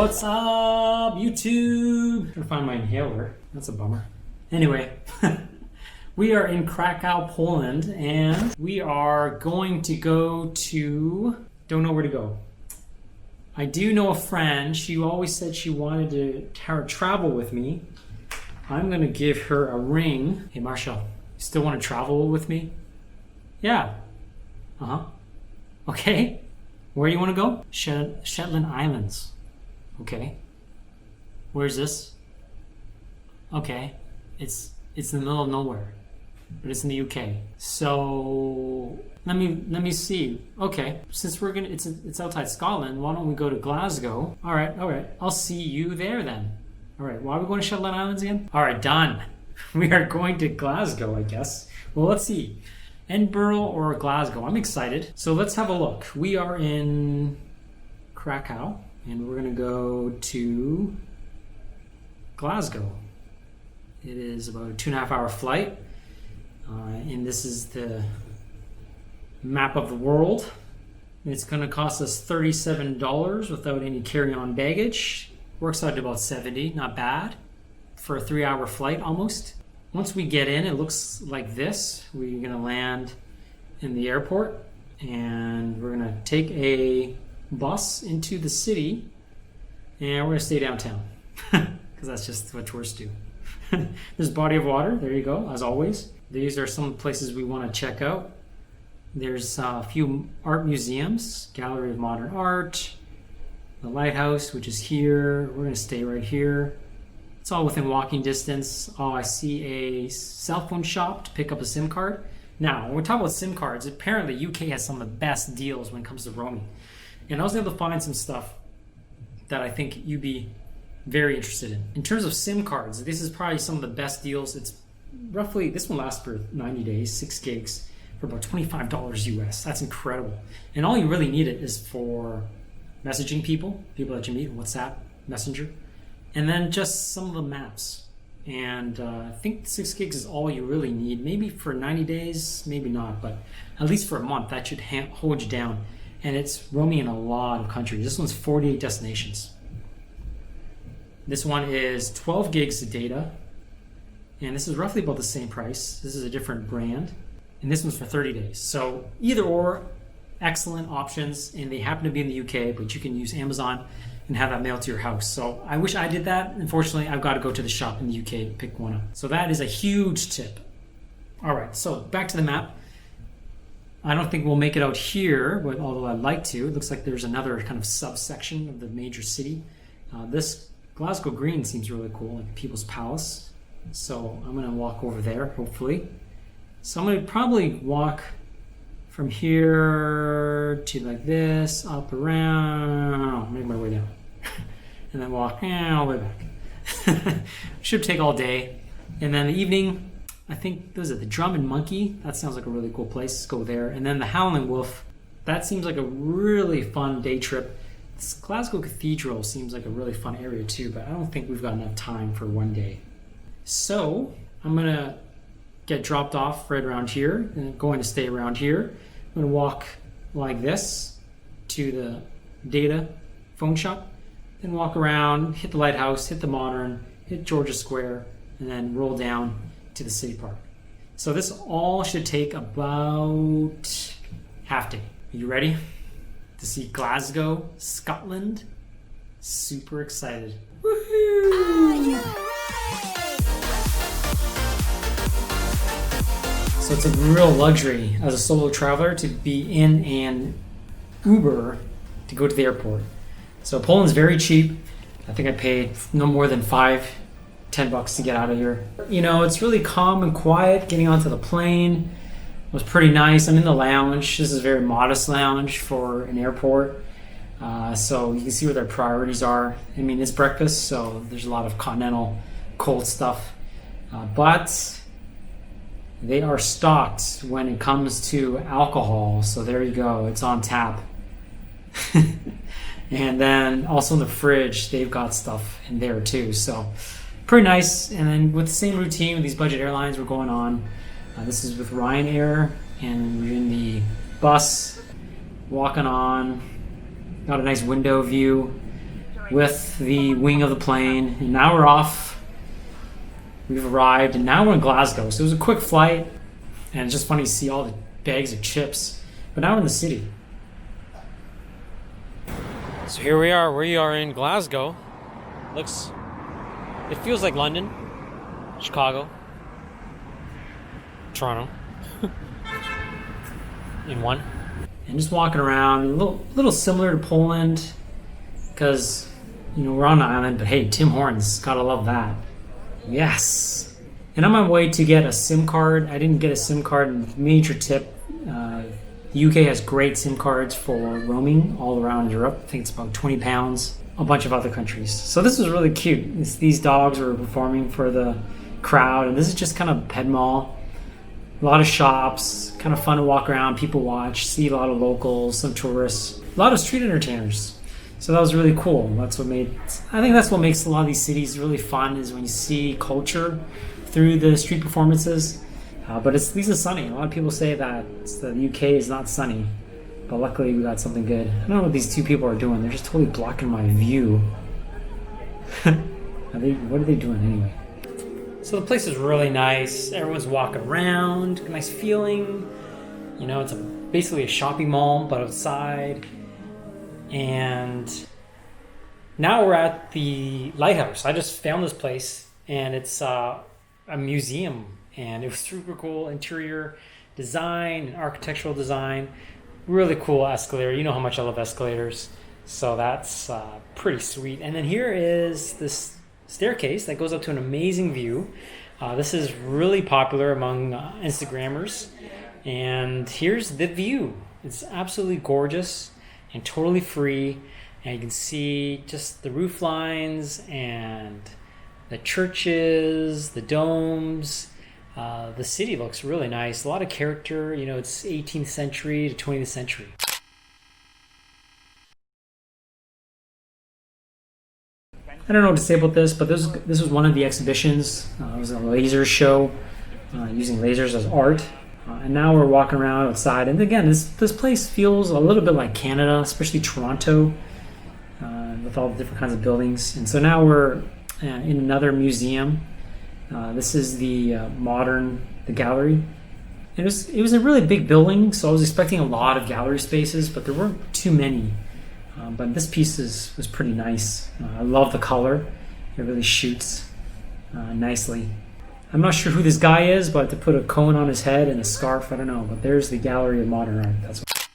What's up, YouTube? I'm trying to find my inhaler. That's a bummer. Anyway, we are in Krakow, Poland, and we are going to go to... Don't know where to go. I do know a friend. She always said she wanted to travel with me. I'm going to give her a ring. Hey, Marsha, you still want to travel with me? Yeah. Uh-huh. Okay. Where do you want to go? Shetland Islands. Okay. Where's this? Okay. It's in the middle of nowhere, but it's in the UK. So let me see. Okay. Since we're gonna, it's outside Scotland. Why don't we go to Glasgow? All right. I'll see you there then. All right. Why are we going to Shetland Islands again? All right. Done. We are going to Glasgow, I guess. Well, let's see. Edinburgh or Glasgow. I'm excited. So let's have a look. We are in Krakow and we're going to go to Glasgow. It is about a 2.5 hour flight. And this is the map of the world. It's going to cost us $37 without any carry-on baggage. Works out to about $70, not bad for a 3-hour flight almost. Once we get in, it looks like this. We're going to land in the airport and we're going to take a bus into the city and we're going to stay downtown because that's just what tourists do. There's a body of water. There you go, as always. These are some places we want to check out. There's a few art museums, Gallery of Modern Art, the Lighthouse, which is here. We're going to stay right here. It's all within walking distance. Oh, I see a cell phone shop to pick up a SIM card. Now, when we talk about SIM cards, apparently UK has some of the best deals when it comes to roaming. And I was able to find some stuff that I think you'd be very interested in. In terms of SIM cards, this is probably some of the best deals. It's roughly, this one lasts for 90 days, 6 gigs for about $25 US. That's incredible. And all you really need it is for messaging people that you meet, WhatsApp, Messenger. And then just some of the maps. And I think 6 gigs is all you really need. Maybe for 90 days, maybe not, but at least for a month, that should hold you down. And it's roaming in a lot of countries. This one's 48 destinations. This one is 12 gigs of data. And this is roughly about the same price. This is a different brand. And this one's for 30 days. So either or, excellent options. And they happen to be in the UK, but you can use Amazon and have that mailed to your house. So I wish I did that. Unfortunately, I've got to go to the shop in the UK to pick one up. So that is a huge tip. All right, so back to the map. I don't think we'll make it out here, but although I'd like to. It looks like there's another kind of subsection of the major city. This Glasgow Green seems really cool, like People's Palace. So I'm gonna walk over there, hopefully. So I'm gonna probably walk from here to like this, up around, make my way down. And then walk all the way back. Should take all day. And then the evening, I think those are the Drum and Monkey. That sounds like a really cool place. Let's go there. And then the Howling Wolf. That seems like a really fun day trip. This Glasgow Cathedral seems like a really fun area too, but I don't think we've got enough time for one day. So I'm gonna get dropped off right around here and I'm going to stay around here. I'm gonna walk like this to the data phone shop, then walk around, hit the Lighthouse, hit the Modern, hit Georgia Square, and then roll down to the city park. So this all should take about half day. Are you ready to see Glasgow, Scotland? Super excited. Woohoo! So it's a real luxury as a solo traveler to be in an Uber to go to the airport. So Poland's very cheap. I think I paid no more than $10 to get out of here. You know, it's really calm and quiet. Getting onto the plane was pretty nice. I'm in the lounge. This is a very modest lounge for an airport. So you can see what their priorities are. I mean, it's breakfast, so there's a lot of continental cold stuff. But they are stocked when it comes to alcohol. So there you go. It's on tap. And then also in the fridge, they've got stuff in there too. So pretty nice. And then with the same routine with these budget airlines we're going on. This is with Ryanair, and we're in the bus, walking on. Got a nice window view. with the wing of the plane, and now we're off. We've arrived, and now we're in Glasgow. So it was a quick flight, and it's just funny to see all the bags of chips. But now we're in the city. So here we are. We are in Glasgow. It feels like London, Chicago, Toronto, in one. And just walking around, a little similar to Poland, because we're on an island. But hey, Tim Hortons, gotta love that. Yes. And I'm on my way to get a SIM card. I didn't get a SIM card. And major tip: the UK has great SIM cards for roaming all around Europe. I think it's about £20. A bunch of other countries. So this was really cute. These dogs were performing for the crowd, and this is just kind of pet mall. A lot of shops, kind of fun to walk around, people watch, see a lot of locals, some tourists, a lot of street entertainers. So that was really cool. I think that's what makes a lot of these cities really fun, is when you see culture through the street performances. But at least it's sunny. A lot of people say that the UK is not sunny. But luckily we got something good. I don't know what these two people are doing. They're just totally blocking my view. What are they doing anyway? So the place is really nice. Everyone's walking around. Nice feeling. It's basically a shopping mall, but outside. And now we're at the Lighthouse. I just found this place, and it's a museum. And it was super cool. Interior design and architectural design. Really cool escalator. You know how much I love escalators. So that's pretty sweet. And then here is this staircase that goes up to an amazing view. This is really popular among Instagrammers. And here's the view. It's absolutely gorgeous and totally free. And you can see just the roof lines and the churches, the domes. The city looks really nice. A lot of character. It's 18th century to 20th century. I don't know what to say about this, but this was one of the exhibitions. It was a laser show using lasers as art. And now we're walking around outside. And again, this place feels a little bit like Canada, especially Toronto, with all the different kinds of buildings. And so now we're in another museum. This is the the gallery. It was a really big building, so I was expecting a lot of gallery spaces, but there weren't too many. But this piece was pretty nice. I love the color. It really shoots nicely. I'm not sure who this guy is, but to put a cone on his head and a scarf, I don't know. But there's the Gallery of Modern Art. That's what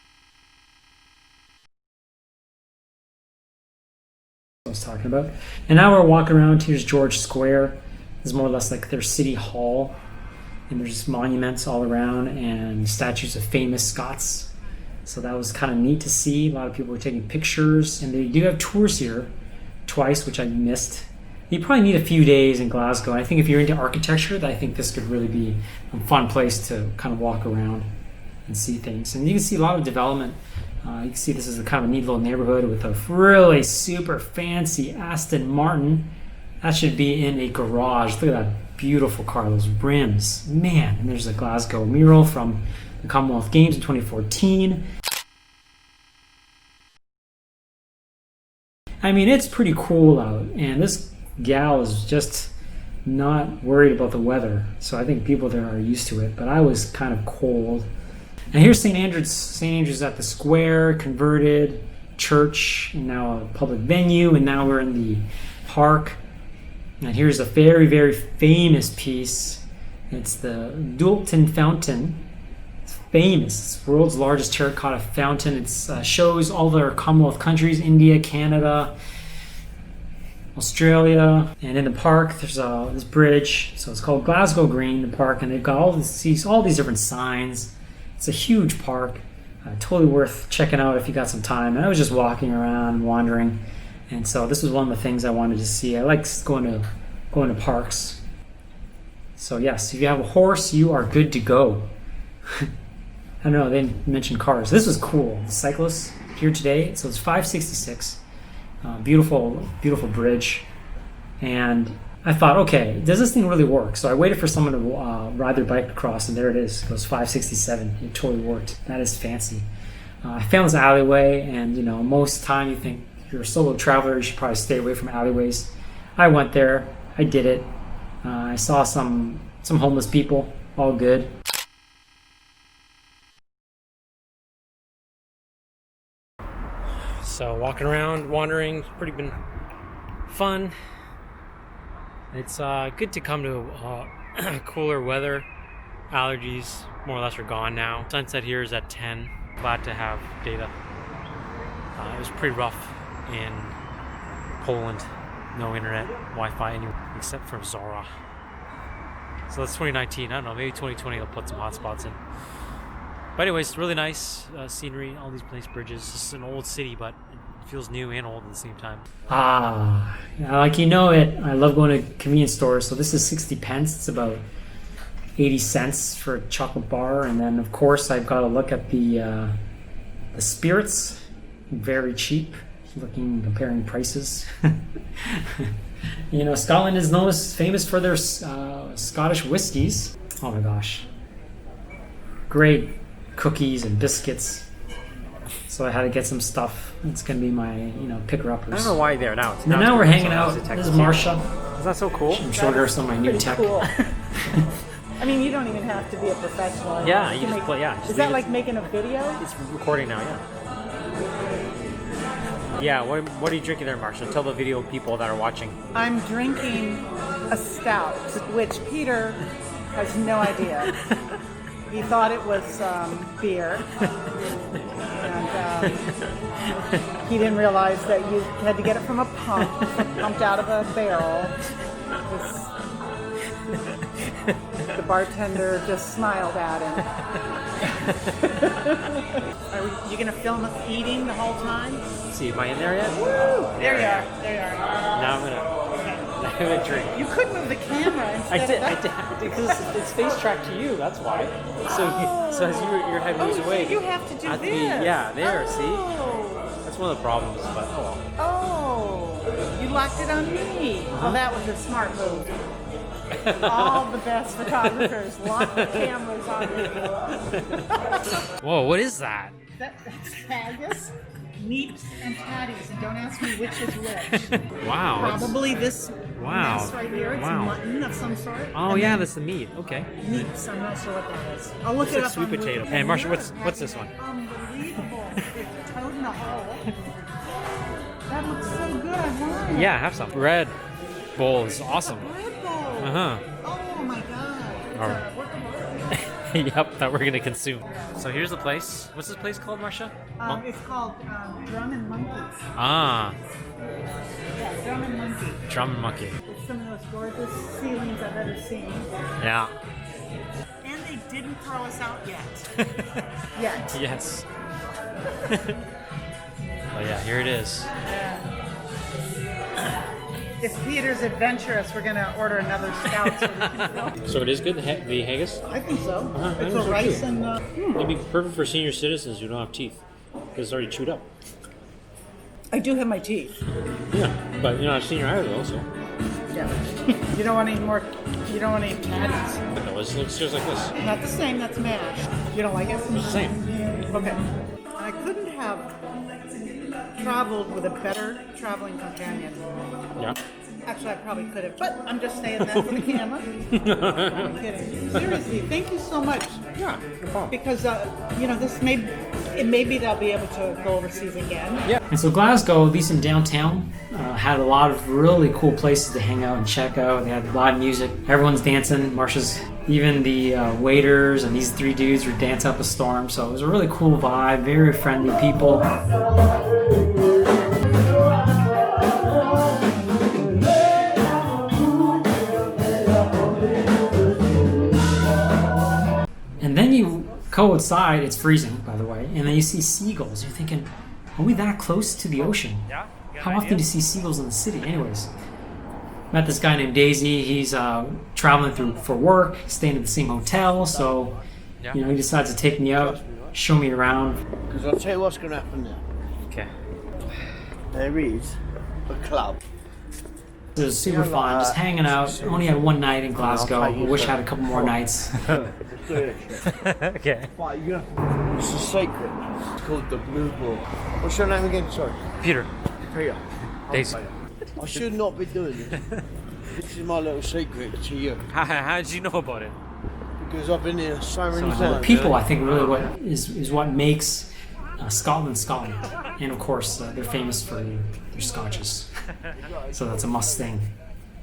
I was talking about. And now we're walking around. Here's George Square. It's more or less like their city hall, and there's just monuments all around and statues of famous Scots. So that was kind of neat to see. A lot of people were taking pictures, and they do have tours here twice, which I missed. You probably need a few days in Glasgow. I think if you're into architecture, I think this could really be a fun place to kind of walk around and see things. And you can see a lot of development. You can see this is a kind of a neat little neighborhood with a really super fancy Aston Martin. That should be in a garage. Look at that beautiful car, those rims. Man, and there's a Glasgow mural from the Commonwealth Games in 2014. I mean, it's pretty cool out, and this gal is just not worried about the weather. So I think people there are used to it, but I was kind of cold. And here's St. Andrew's. St. Andrew's at the square, converted church, and now a public venue, and now we're in the park. And here's a very, very famous piece. It's the Doulton Fountain. It's famous. It's the world's largest terracotta fountain. It shows all their Commonwealth countries, India, Canada, Australia. And in the park, there's this bridge. So it's called Glasgow Green, the park. And they've got all these different signs. It's a huge park. Totally worth checking out if you got some time. And I was just walking around, wandering. And so this was one of the things I wanted to see. I like going to parks. So yes, if you have a horse, you are good to go. I don't know, they mentioned cars. This was cool. The cyclists here today. So it's 566. Beautiful, beautiful bridge. And I thought, okay, does this thing really work? So I waited for someone to ride their bike across, and there it is. It goes 567. It totally worked. That is fancy. I found this alleyway, and most time you think, If you're a solo traveler, you should probably stay away from alleyways. I went there. I did it. I saw some homeless people. All good. So walking around, wandering, pretty been fun. It's good to come to cooler weather. Allergies more or less are gone now. Sunset here is at 10. Glad to have data. It was pretty rough in Poland. No internet, Wi-Fi anywhere except for Zora. So that's 2019. I don't know, maybe 2020 they'll put some hotspots in. But anyways, really nice scenery, all these nice bridges. This is an old city, but it feels new and old at the same time. Like you know it, I love going to convenience stores. So this is 60 pence. It's about 80 cents for a chocolate bar. And then, of course, I've got to look at the spirits. Very cheap. Comparing prices. You know, Scotland is famous for their Scottish whiskies. Oh my gosh. Great cookies and biscuits. So I had to get some stuff. It's going to be my, picker-uppers. I don't know why you're there now. Now we're hanging out. This is Marsha. Is that so cool? I'm showing her some of my new tech. Cool. I mean, you don't even have to be a professional. Yeah, you just play, yeah. Is that like making a video? It's recording now, yeah. Yeah, what are you drinking there, Marsha? Tell the video people that are watching. I'm drinking a stout, which Peter has no idea. He thought it was beer. And he didn't realize that you had to get it from a pump, pumped out of a barrel. The bartender just smiled at him. Are you going to film us eating the whole time? Let's see, am I in there yet? Woo! There you are. There you are. Now I'm gonna drink. You could move the camera instead I did, of that. because it's face tracked to you, that's why. So as your head moves away. So you have to do this. There, oh. see? That's one of the problems, but oh well. Oh, you locked it on me. Well, that was a smart move. All the best photographers lock the cameras on you. Whoa, what is that? That's haggis, neeps, and patties, and don't ask me which is which. Wow. Probably this mess right here. It's mutton of some sort. Oh yeah, that's the meat. Okay. Neeps, I'm not sure what that is. I'll look it up. Like sweet potato. Hey, Marsha, what's this one? Unbelievable. It's toad in a hole. That looks so good. I want it. Yeah, have some. Bread bowl is awesome. Bread bowl. Uh-huh. Oh my god. All right. Yep, that we're gonna consume. So here's the place. What's this place called, Marsha? It's called Drum and Monkeys. Ah. Yeah, Drum and Monkey. Drum and Monkey. It's some of the most gorgeous ceilings I've ever seen. Yeah. And they didn't throw us out yet. Yet. Yes. Oh yeah, here it is. Yeah. If Peter's adventurous, we're going to order another stout so we can go. So it is good, the haggis? I think so. I It's think a so rice too. and... It'd be perfect for senior citizens who don't have teeth, because it's already chewed up. I do have my teeth. Yeah, but you're not a senior either, though, so. Yeah. You don't want any more... You don't want any patties. No, it looks just like this. Not the same, that's mashed. You don't like it? It's the same. Okay. I couldn't have traveled with a better traveling companion. Yeah. Actually, I probably could have, but I'm just saying that for the camera. I'm kidding. Seriously, thank you so much. Yeah, no problem. Because, maybe they'll be able to go overseas again. Yeah. And so Glasgow, at least in downtown, had a lot of really cool places to hang out and check out. They had live music. Everyone's dancing. Marsha's, even the waiters and these three dudes were dancing up a storm. So it was a really cool vibe, very friendly people. And then you go outside, it's freezing, by the way, and then you see seagulls. You're thinking, are we that close to the ocean? Yeah. How often do you see seagulls in the city? Anyways, met this guy named Daisy. He's traveling through for work, staying at the same hotel, so he decides to take me out, show me around. Because I'll tell you what's going to happen now. Okay. There is a club. It was super fun, just hanging out. Only had one night in Glasgow. I wish I had a couple more nights. Okay. But it's a secret. It's called the Blue Ball. What's your name again? Sorry. Peter. Peter. Daisy. I should not be doing this. This is my little secret to you. How did you know about it? Because I've been here so many The times. people, I think, really what is what makes Scotland Scotland, and of course they're famous for their scotches. So that's a must thing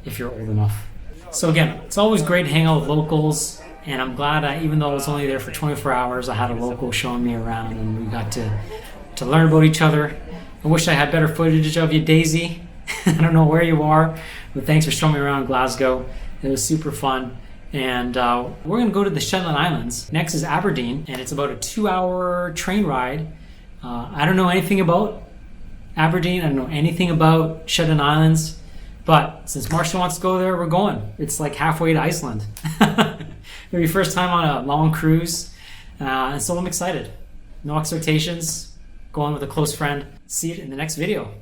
if you're old enough. So again, it's always great to hang out with locals, and I'm glad even though I was only there for 24 hours, I had a local showing me around, and we got to learn about each other. I wish I had better footage of you, Daisy. I don't know where you are, but thanks for showing me around Glasgow. It was super fun. And we're going to go to the Shetland Islands. Next is Aberdeen, and it's about a 2-hour train ride. I don't know anything about Aberdeen. I don't know anything about Shetland Islands. But since Marsha wants to go there, we're going. It's like halfway to Iceland. It'll be first time on a long cruise. And so I'm excited. No expectations. Going with a close friend. See you in the next video.